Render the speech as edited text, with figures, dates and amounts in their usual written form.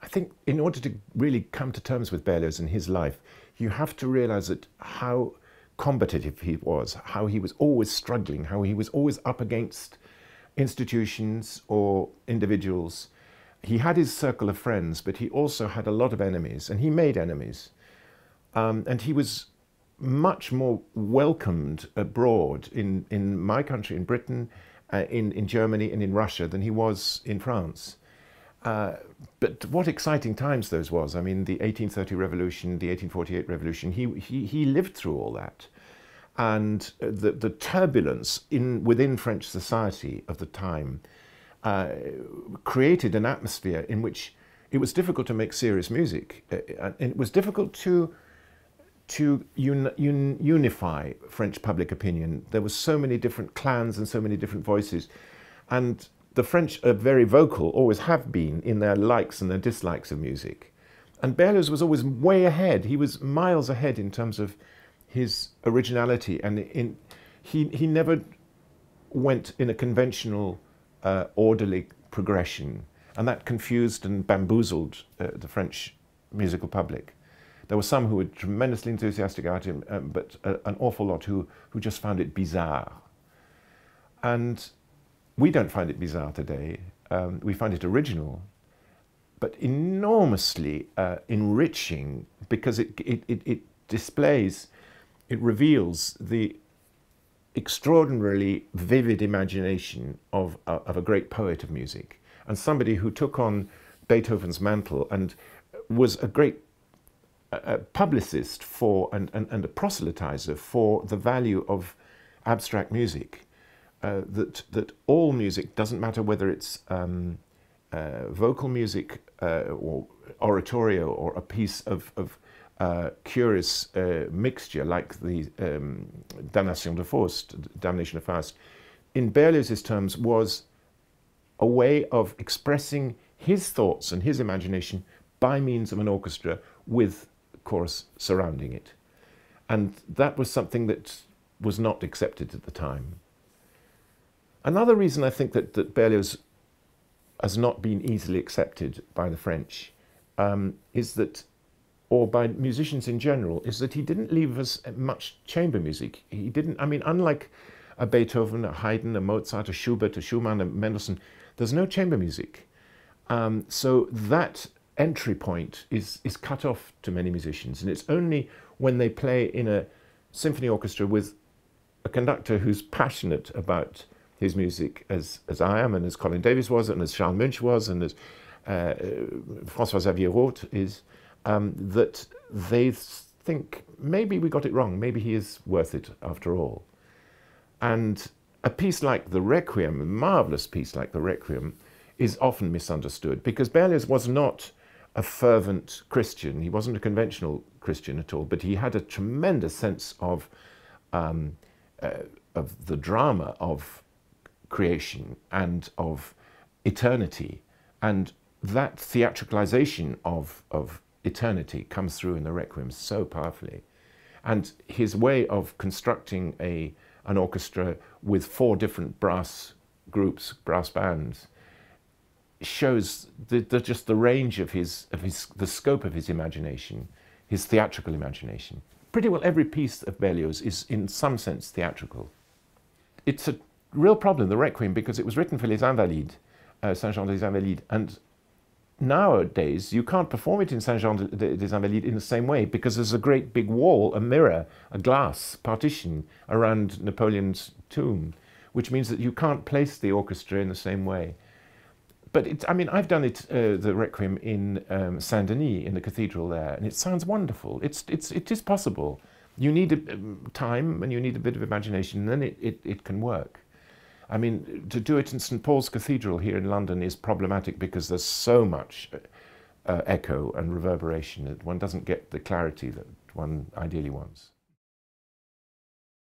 think in order to really come to terms with Berlioz in his life, you have to realize that how combative he was, how he was always struggling, how he was always up against institutions or individuals. He had his circle of friends, but he also had a lot of enemies, and he made enemies. And he was much more welcomed abroad in my country, in Britain, in Germany and in Russia than he was in France. But what exciting times those was. I mean, the 1830 revolution, the 1848 revolution, he lived through all that. And the turbulence within French society of the time created an atmosphere in which it was difficult to make serious music. And it was difficult to unify French public opinion. There were so many different clans and so many different voices. And the French are very vocal, always have been, in their likes and their dislikes of music. And Berlioz was always way ahead. He was miles ahead in terms of his originality. And he never went in a conventional, orderly progression. And that confused and bamboozled the French musical public. There were some who were tremendously enthusiastic about him, but an awful lot who just found it bizarre. And we don't find it bizarre today. We find it original, but enormously enriching, because it displays, it reveals the extraordinarily vivid imagination of a great poet of music, and somebody who took on Beethoven's mantle and was a great publicist for and a proselytizer for the value of abstract music. That all music, doesn't matter whether it's vocal music or oratorio or a piece of curious mixture like the Damnation de Faust, Damnation of Faust, in Berlioz's terms was a way of expressing his thoughts and his imagination by means of an orchestra with chorus surrounding it. And that was something that was not accepted at the time. Another reason I think that Berlioz has not been easily accepted by the French is that, or by musicians in general, is that he didn't leave us much chamber music. He didn't, I mean, unlike a Beethoven, a Haydn, a Mozart, a Schubert, a Schumann, a Mendelssohn, there's no chamber music. So that entry point is cut off to many musicians, and it's only when they play in a symphony orchestra with a conductor who's passionate about his music, as I am, and as Colin Davis was, and as Charles Munch was, and as François Xavier Roth is, that they think maybe we got it wrong, maybe he is worth it after all. And a piece like the Requiem, a marvelous piece like the Requiem, is often misunderstood, because Berlioz was not a fervent Christian. He wasn't a conventional Christian at all, but he had a tremendous sense of the drama of creation and of eternity, and that theatricalization of eternity comes through in the Requiem so powerfully. And his way of constructing an orchestra with 4 different brass groups, brass bands, shows just the range of the scope of his imagination, his theatrical imagination. Pretty well every piece of Berlioz is in some sense theatrical. It's a real problem, the Requiem, because it was written for Les Invalides, Saint-Jean des Invalides, and nowadays you can't perform it in Saint-Jean des Invalides in the same way, because there's a great big wall, a mirror, a glass partition around Napoleon's tomb, which means that you can't place the orchestra in the same way. But I mean, I've done it, the Requiem in Saint-Denis, in the cathedral there, and it sounds wonderful. It is possible. You need time and you need a bit of imagination, and then it can work. I mean, to do it in St. Paul's Cathedral here in London is problematic because there's so much echo and reverberation that one doesn't get the clarity that one ideally wants.